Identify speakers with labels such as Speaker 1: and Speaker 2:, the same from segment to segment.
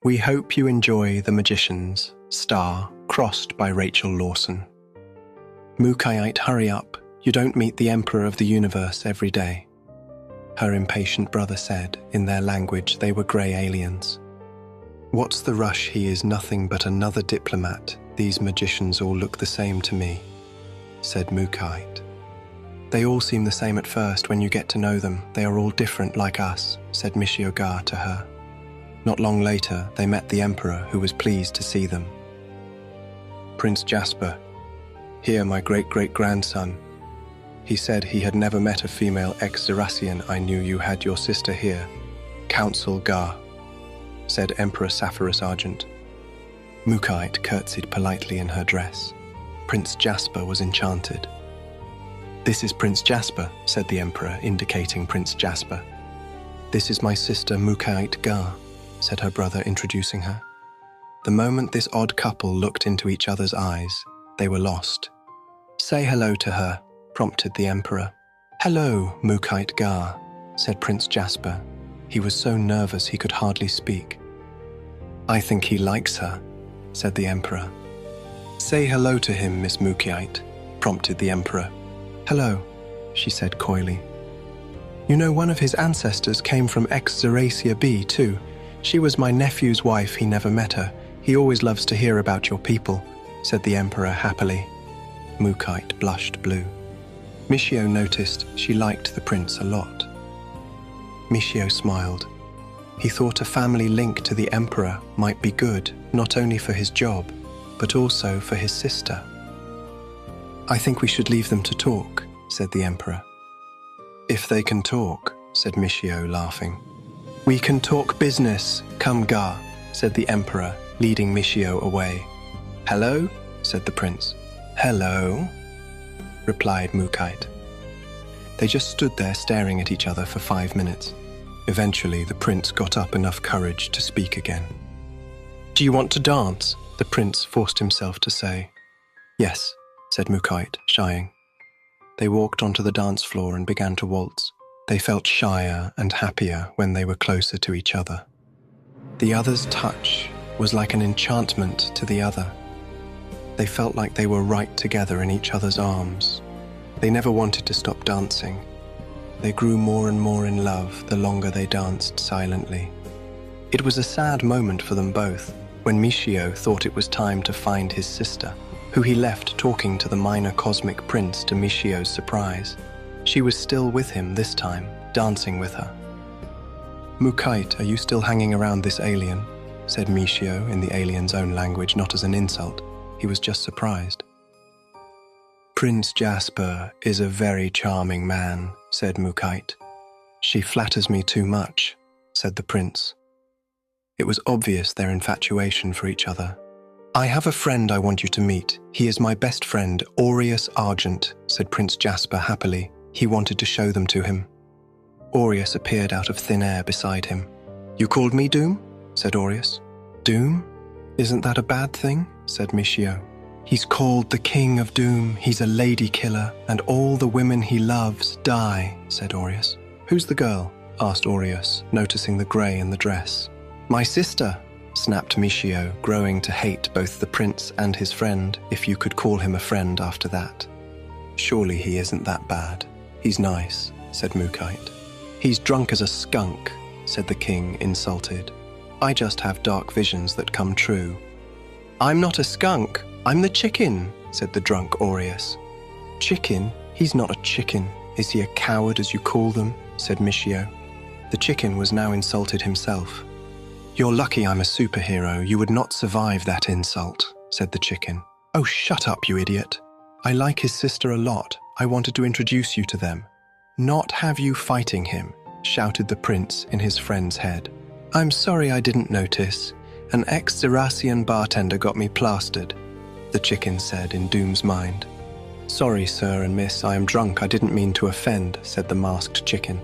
Speaker 1: We hope you enjoy The Magicians, star, crossed by Rachel Lawson. Mookaite, hurry up. You don't meet the Emperor of the Universe every day. Her impatient brother said, in their language they were grey aliens. What's the rush? He is nothing but another diplomat. These magicians all look the same to me, said Mookaite. They all seem the same at first. When you get to know them, they are all different like us, said Mookaite Ga to her. Not long later, they met the Emperor, who was pleased to see them. Prince Jasper, here my great-great-grandson. He said he had never met a female ex-Zeracian. I knew you had your sister here. Council Ga, said Emperor Sapphirus Argent. Mookaite curtsied politely in her dress. Prince Jasper was enchanted. This is Prince Jasper, said the Emperor, indicating Prince Jasper. This is my sister Mookaite Ga, said her brother, introducing her. The moment this odd couple looked into each other's eyes, they were lost. Say hello to her, prompted the Emperor. Hello, Mookaite Ga, said Prince Jasper. He was so nervous he could hardly speak. I think he likes her, said the Emperor. Say hello to him, Miss Mookaite, prompted the Emperor. Hello, she said coyly. You know, one of his ancestors came from ex-Zeracia B too. She was my nephew's wife. He never met her. He always loves to hear about your people, said the Emperor happily. Mookaite blushed blue. Michio noticed she liked the prince a lot. Michio smiled. He thought a family link to the Emperor might be good, not only for his job, but also for his sister. I think we should leave them to talk, said the Emperor. If they can talk, said Michio, laughing. We can talk business, come Ga, said the Emperor, leading Michio away. Hello, said the prince. Hello, replied Mookaite. They just stood there staring at each other for 5 minutes. Eventually, the prince got up enough courage to speak again. Do you want to dance? The prince forced himself to say. Yes, said Mookaite, shying. They walked onto the dance floor and began to waltz. They felt shyer and happier when they were closer to each other. The other's touch was like an enchantment to the other. They felt like they were right together in each other's arms. They never wanted to stop dancing. They grew more and more in love the longer they danced silently. It was a sad moment for them both when Michio thought it was time to find his sister, who he left talking to the minor cosmic prince to Michio's surprise. She was still with him this time, dancing with her. Mookaite, are you still hanging around this alien? Said Michio in the alien's own language, not as an insult. He was just surprised. Prince Jasper is a very charming man, said Mookaite. She flatters me too much, said the prince. It was obvious their infatuation for each other. I have a friend I want you to meet. He is my best friend, Aureus Argent, said Prince Jasper happily. He wanted to show them to him. Aureus appeared out of thin air beside him. You called me Doom? Said Aureus. Doom? Isn't that a bad thing? Said Michio. He's called the King of Doom. He's a lady killer, and all the women he loves die, said Aureus. Who's the girl? Asked Aureus, noticing the grey in the dress. My sister, snapped Michio, growing to hate both the prince and his friend, if you could call him a friend after that. Surely he isn't that bad. He's nice, said Mookaite. He's drunk as a skunk, said the king, insulted. I just have dark visions that come true. I'm not a skunk, I'm the chicken, said the drunk Aureus. Chicken? He's not a chicken. Is he a coward, as you call them? Said Michio. The chicken was now insulted himself. You're lucky I'm a superhero. You would not survive that insult, said the chicken. Oh, shut up, you idiot. I like his sister a lot. I wanted to introduce you to them. Not have you fighting him, shouted the prince in his friend's head. I'm sorry I didn't notice. An ex-Zeracian bartender got me plastered, the chicken said in Doom's mind. Sorry, sir and miss, I am drunk. I didn't mean to offend, said the masked chicken.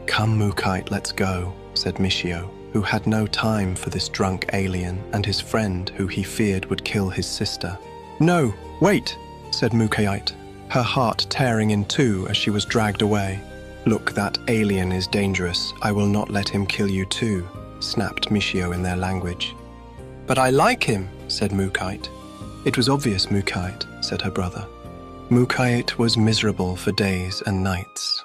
Speaker 1: Come, Mookaite, let's go, said Michio, who had no time for this drunk alien and his friend who he feared would kill his sister. No, wait, said Mookaite, her heart tearing in two as she was dragged away. Look, that alien is dangerous. I will not let him kill you too, snapped Michio in their language. But I like him, said Mookaite. It was obvious, Mookaite, said her brother. Mookaite was miserable for days and nights.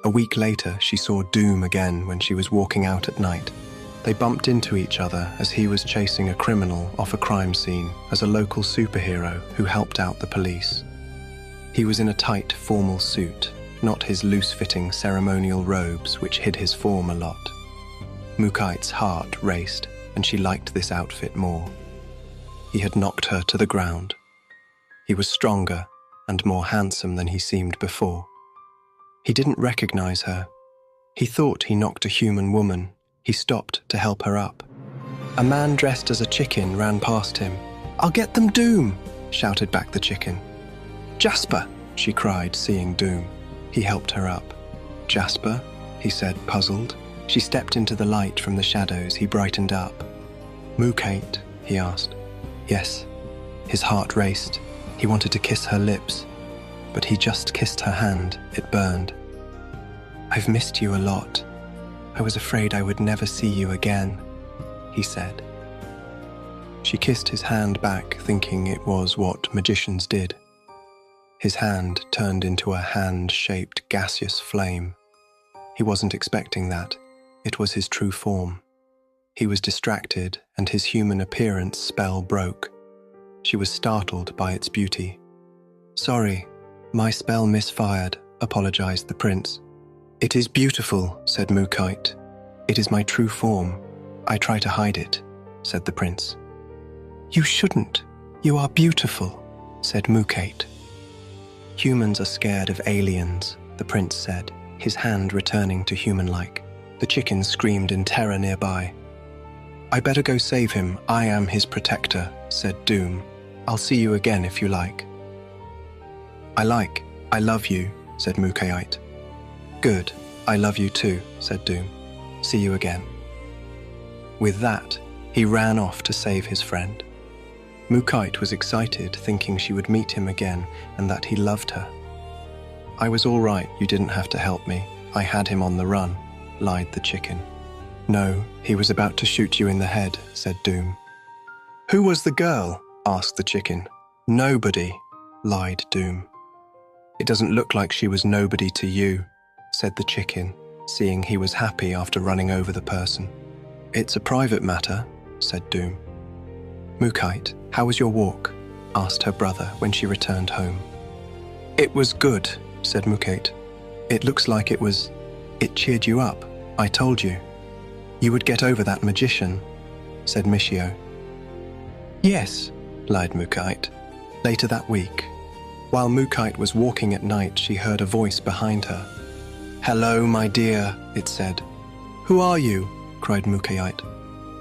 Speaker 1: A week later, she saw Doom again when she was walking out at night. They bumped into each other as he was chasing a criminal off a crime scene as a local superhero who helped out the police. He was in a tight, formal suit, not his loose-fitting ceremonial robes which hid his form a lot. Mookaite's heart raced, and she liked this outfit more. He had knocked her to the ground. He was stronger and more handsome than he seemed before. He didn't recognize her. He thought he knocked a human woman. He stopped to help her up. A man dressed as a chicken ran past him. "I'll get them, Doom!" shouted back the chicken. "Jasper!" she cried, seeing Doom. He helped her up. "Jasper?" he said, puzzled. She stepped into the light from the shadows. He brightened up. "Mookaite?" he asked. "Yes." His heart raced. He wanted to kiss her lips, but he just kissed her hand. It burned. "I've missed you a lot. I was afraid I would never see you again," he said. She kissed his hand back, thinking it was what magicians did. His hand turned into a hand-shaped gaseous flame. He wasn't expecting that. It was his true form. He was distracted, and his human appearance spell broke. She was startled by its beauty. "Sorry, my spell misfired," apologized the prince. "It is beautiful," said Mookaite. "It is my true form. I try to hide it," said the prince. "You shouldn't. You are beautiful," said Mookaite. "Humans are scared of aliens," the prince said, his hand returning to human-like. The chicken screamed in terror nearby. "I better go save him. I am his protector," said Doom. "I'll see you again if you like." I love you," said Mookaite. "Good, I love you too," said Doom. "See you again." With that, he ran off to save his friend. Mookaite was excited, thinking she would meet him again and that he loved her. "I was all right, you didn't have to help me. I had him on the run," lied the chicken. "No, he was about to shoot you in the head," said Doom. "Who was the girl?" asked the chicken. "Nobody," lied Doom. "It doesn't look like she was nobody to you," said the chicken, seeing he was happy after running over the person. "It's a private matter," said Doom. "Mookaite, how was your walk?" asked her brother when she returned home. "It was good," said Mookaite. "It looks like it cheered you up. I told you. You would get over that magician," said Michio. "Yes," lied Mookaite. Later that week, while Mookaite was walking at night, she heard a voice behind her. "Hello, my dear," it said. "Who are you?" cried Mookaite.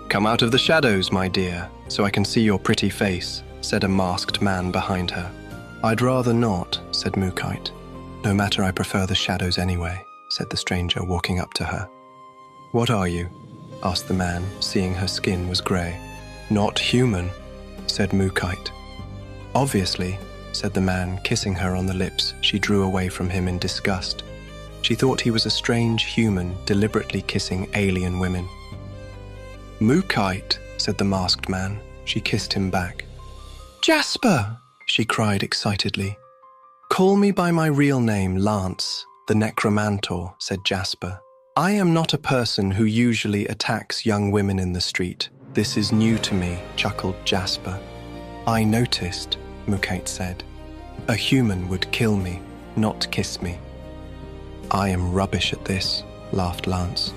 Speaker 1: "Come out of the shadows, my dear, so I can see your pretty face," said a masked man behind her. "I'd rather not," said Mookaite. "No matter, I prefer the shadows anyway," said the stranger, walking up to her. "What are you?" asked the man, seeing her skin was grey. "Not human," said Mookaite. "Obviously," said the man, kissing her on the lips. She drew away from him in disgust. She thought he was a strange human deliberately kissing alien women. "Mookaite," said the masked man. She kissed him back. "Jasper!" she cried excitedly. "Call me by my real name, Lance, the necromantor," said Jasper. "I am not a person who usually attacks young women in the street. This is new to me," chuckled Jasper. "I noticed," Mookaite said. "A human would kill me, not kiss me." "I am rubbish at this," laughed Lance.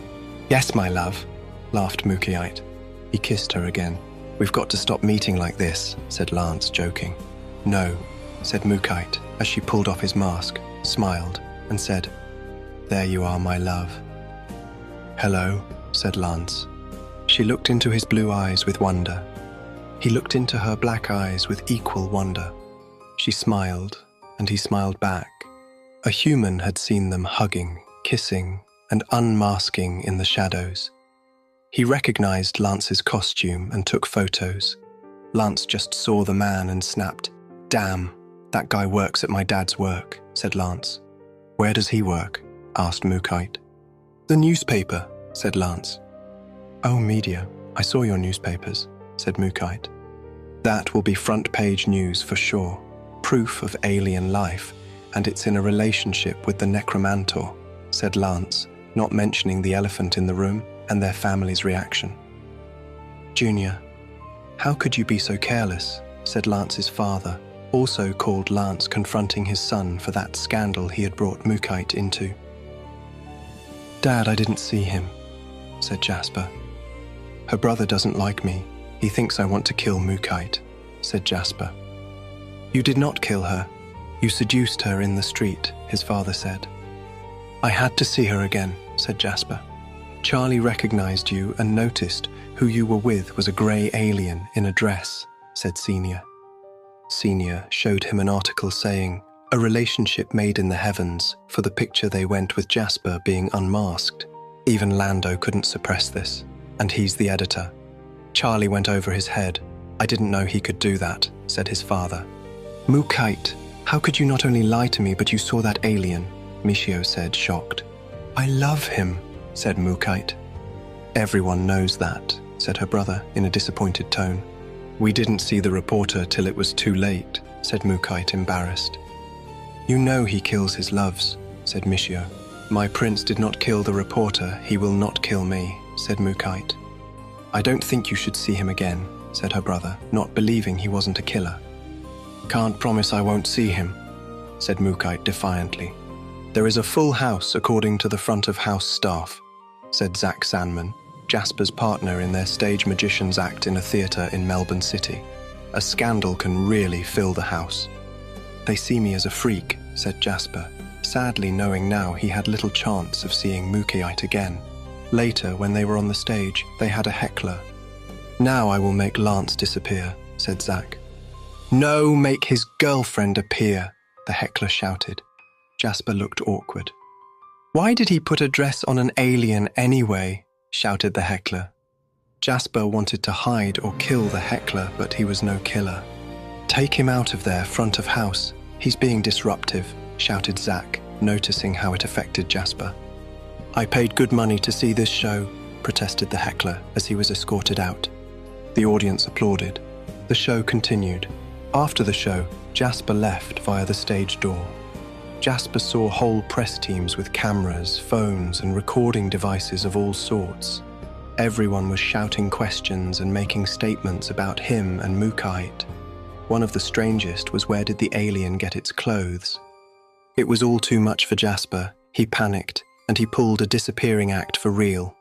Speaker 1: "Yes, my love," laughed Mookaite. He kissed her again. "We've got to stop meeting like this," said Lance, joking. "No," said Mookaite as she pulled off his mask, smiled, and said, "There you are, my love." "Hello," said Lance. She looked into his blue eyes with wonder. He looked into her black eyes with equal wonder. She smiled, and he smiled back. A human had seen them hugging, kissing, and unmasking in the shadows. He recognized Lance's costume and took photos. Lance just saw the man and snapped, "Damn, that guy works at my dad's work," said Lance. "Where does he work?" asked Mookaite. "The newspaper," said Lance. "Oh, media, I saw your newspapers," said Mookaite. "That will be front-page news for sure. Proof of alien life, and it's in a relationship with the necromantor," said Lance, not mentioning the elephant in the room and their family's reaction. "Junior, how could you be so careless?" said Lance's father, also called Lance, confronting his son for that scandal he had brought Mookaite into. "Dad, I didn't see him," said Jasper. "Her brother doesn't like me. He thinks I want to kill Mookaite," said Jasper. "You did not kill her. You seduced her in the street," his father said. "I had to see her again," said Jasper. "Charlie recognized you and noticed who you were with was a grey alien in a dress," said Senior. Senior showed him an article saying, "A relationship made in the heavens," for the picture they went with Jasper being unmasked. Even Lando couldn't suppress this, and he's the editor. Charlie went over his head. "I didn't know he could do that," said his father. "Mookaite, how could you not only lie to me but you saw that alien?" Michio said, shocked. "I love him," said Mookaite. "Everyone knows that," said her brother in a disappointed tone. "We didn't see the reporter till it was too late," said Mookaite, embarrassed. "You know he kills his loves," said Michio. "My prince did not kill the reporter, he will not kill me," said Mookaite. "I don't think you should see him again," said her brother, not believing he wasn't a killer. "Can't promise I won't see him," said Mookaite defiantly. "There is a full house according to the front of house staff," said Zach Sandman, Jasper's partner in their stage magicians act in a theatre in Melbourne City. "A scandal can really fill the house." "They see me as a freak," said Jasper, sadly knowing now he had little chance of seeing Mookaite again. Later, when they were on the stage, they had a heckler. "Now I will make Lance disappear," said Zach. "No, make his girlfriend appear," the heckler shouted. Jasper looked awkward. "Why did he put a dress on an alien anyway?" shouted the heckler. Jasper wanted to hide or kill the heckler, but he was no killer. "Take him out of there, front of house. He's being disruptive," shouted Zach, noticing how it affected Jasper. "I paid good money to see this show," protested the heckler as he was escorted out. The audience applauded. The show continued. After the show, Jasper left via the stage door. Jasper saw whole press teams with cameras, phones, and recording devices of all sorts. Everyone was shouting questions and making statements about him and Mookaite. One of the strangest was, where did the alien get its clothes? It was all too much for Jasper. He panicked, and he pulled a disappearing act for real.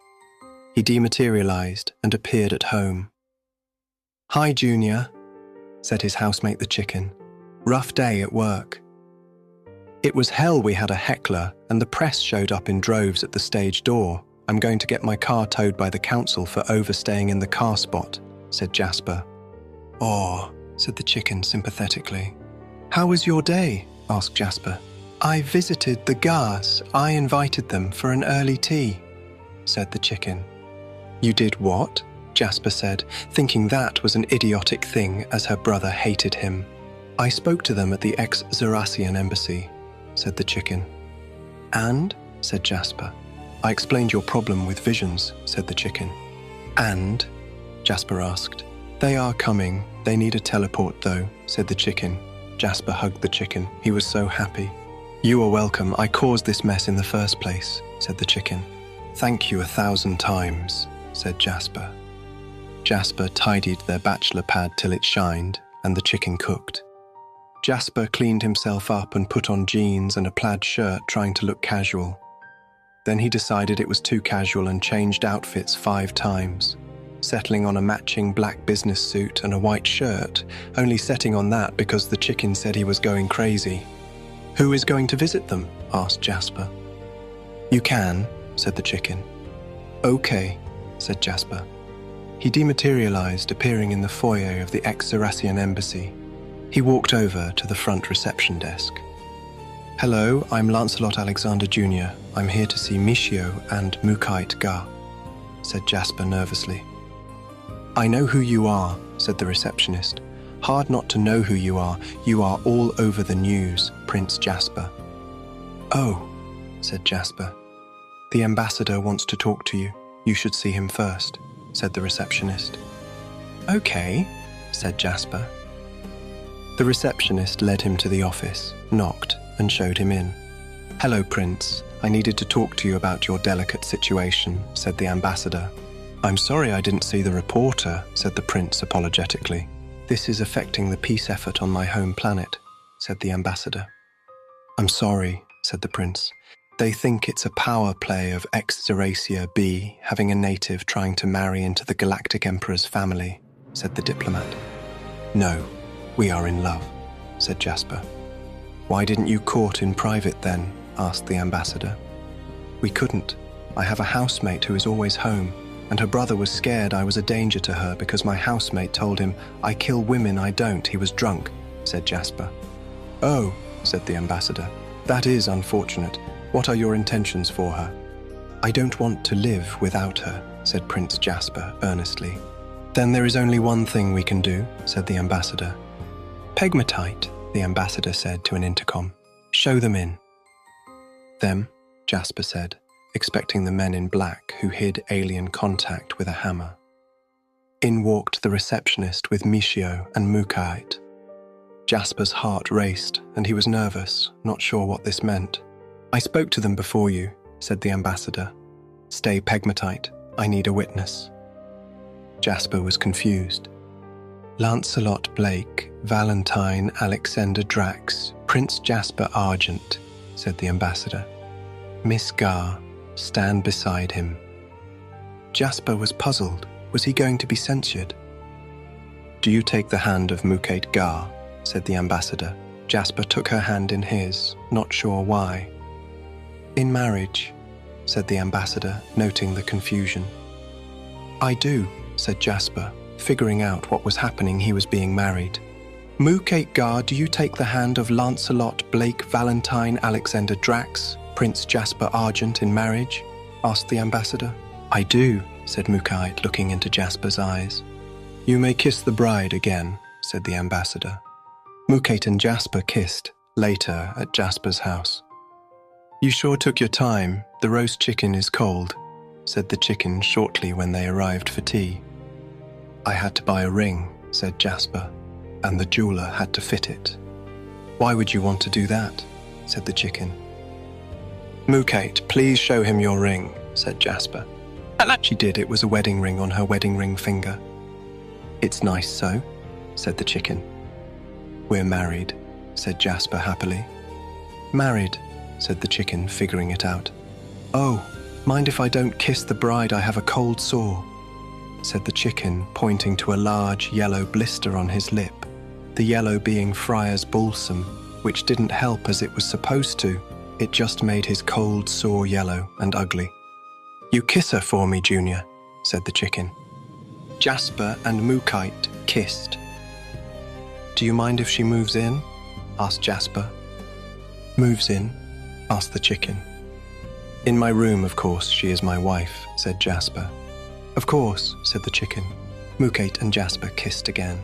Speaker 1: He dematerialized and appeared at home. "Hi, Junior," said his housemate the chicken. "Rough day at work." "It was hell. We had a heckler, and the press showed up in droves at the stage door. I'm going to get my car towed by the council for overstaying in the car spot," said Jasper. "Oh," said the chicken sympathetically. "How was your day?" asked Jasper. "I visited the Gas. I invited them for an early tea," said the chicken. "You did what?" Jasper said, thinking that was an idiotic thing as her brother hated him. "I spoke to them at the ex-Zeracian embassy," said the chicken. "And?" said Jasper. "I explained your problem with visions," said the chicken. "And?" Jasper asked. "They are coming. They need a teleport though," said the chicken. Jasper hugged the chicken. He was so happy. "You are welcome. I caused this mess in the first place," said the chicken. "Thank you 1,000 times," said Jasper. Jasper tidied their bachelor pad till it shined, and the chicken cooked. Jasper cleaned himself up and put on jeans and a plaid shirt, trying to look casual. Then he decided it was too casual and changed outfits 5 times, settling on a matching black business suit and a white shirt, only setting on that because the chicken said he was going crazy. "Who is going to visit them?" asked Jasper. "You can," said the chicken. "Okay," said Jasper. He dematerialized, appearing in the foyer of the ex-Zeracian embassy. He walked over to the front reception desk. "Hello, I'm Lancelot Alexander Jr. I'm here to see Michio and Mookaite Ga," said Jasper nervously. "I know who you are," said the receptionist. "Hard not to know who you are. You are all over the news, Prince Jasper." "Oh," said Jasper. "The ambassador wants to talk to you. You should see him first." said the receptionist. Okay, said Jasper. The receptionist led him to the office, knocked, and showed him in. Hello, Prince. I needed to talk to you about your delicate situation, said the ambassador. I'm sorry I didn't see the reporter, said the prince apologetically. This is affecting the peace effort on my home planet, said the ambassador. I'm sorry, said the prince. They think it's a power play of X-Zeracia B having a native trying to marry into the Galactic Emperor's family, said the diplomat. No, we are in love, said Jasper. Why didn't you court in private then? Asked the ambassador. We couldn't. I have a housemate who is always home, and her brother was scared I was a danger to her because my housemate told him, I kill women, I don't, he was drunk, said Jasper. Oh, said the ambassador, that is unfortunate. What are your intentions for her? I don't want to live without her, said Prince Jasper earnestly. Then there is only one thing we can do, said the ambassador. Pegmatite, the ambassador said to an intercom. Show them in. Them, Jasper said, expecting the men in black who hid alien contact with a hammer. In walked the receptionist with Michio and Mookaite. Jasper's heart raced, and he was nervous, not sure what this meant. I spoke to them before you, said the ambassador. Stay Pegmatite, I need a witness. Jasper was confused. Lancelot Blake, Valentine Alexander Drax, Prince Jasper Argent, said the ambassador. Miss Ga, stand beside him. Jasper was puzzled. Was he going to be censured? Do you take the hand of Mookaite Ga, said the ambassador. Jasper took her hand in his, not sure why. In marriage, said the ambassador, noting the confusion. I do, said Jasper, figuring out what was happening. He was being married. Mookaite Ga, do you take the hand of Lancelot Blake Valentine Alexander Drax, Prince Jasper Argent, in marriage? Asked the ambassador. I do, said Mookaite, looking into Jasper's eyes. You may kiss the bride again, said the ambassador. Mookaite and Jasper kissed, later at Jasper's house. You sure took your time. The roast chicken is cold, said the chicken shortly when they arrived for tea. I had to buy a ring, said Jasper, and the jeweler had to fit it. Why would you want to do that? Said the chicken. Mookaite, please show him your ring, said Jasper. And she did. It was a wedding ring on her wedding ring finger. It's nice so, said the chicken. We're married, said Jasper happily. Married, said the chicken, figuring it out. Oh, mind if I don't kiss the bride? I have a cold sore, said the chicken, pointing to a large yellow blister on his lip, the yellow being Friar's balsam, which didn't help as it was supposed to. It just made his cold sore yellow and ugly. You kiss her for me, Junior, said the chicken. Jasper and Mookaite kissed. Do you mind if she moves in? Asked Jasper. Moves in? Asked the chicken. In my room, of course, she is my wife, said Jasper. Of course, said the chicken. Mookaite and Jasper kissed again.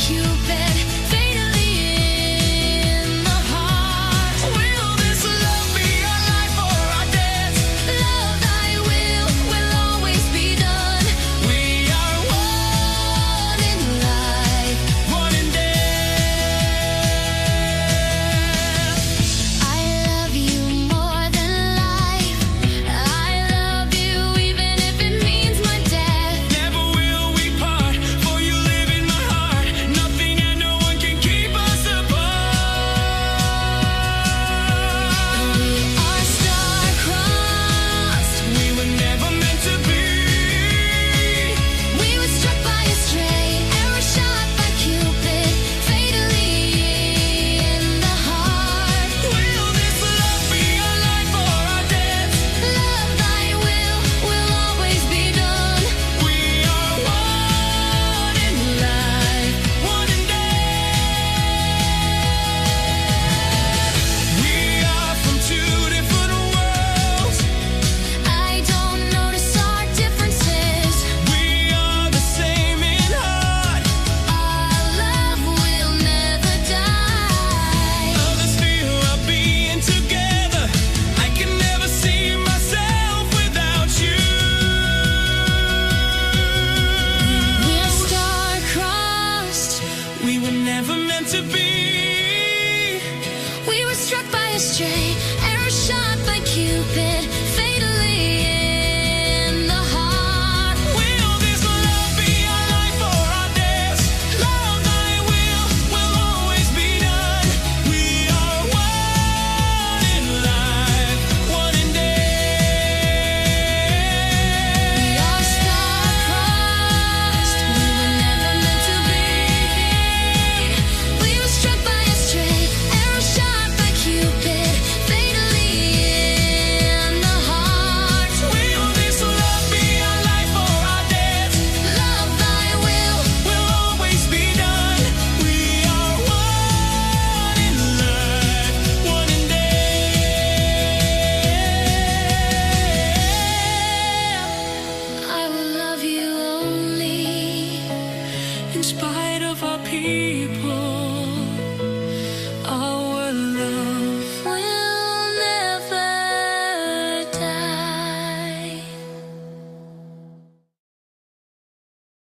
Speaker 2: Cupid, fatally in the heart. We'll astray, arrow shot by Cupid,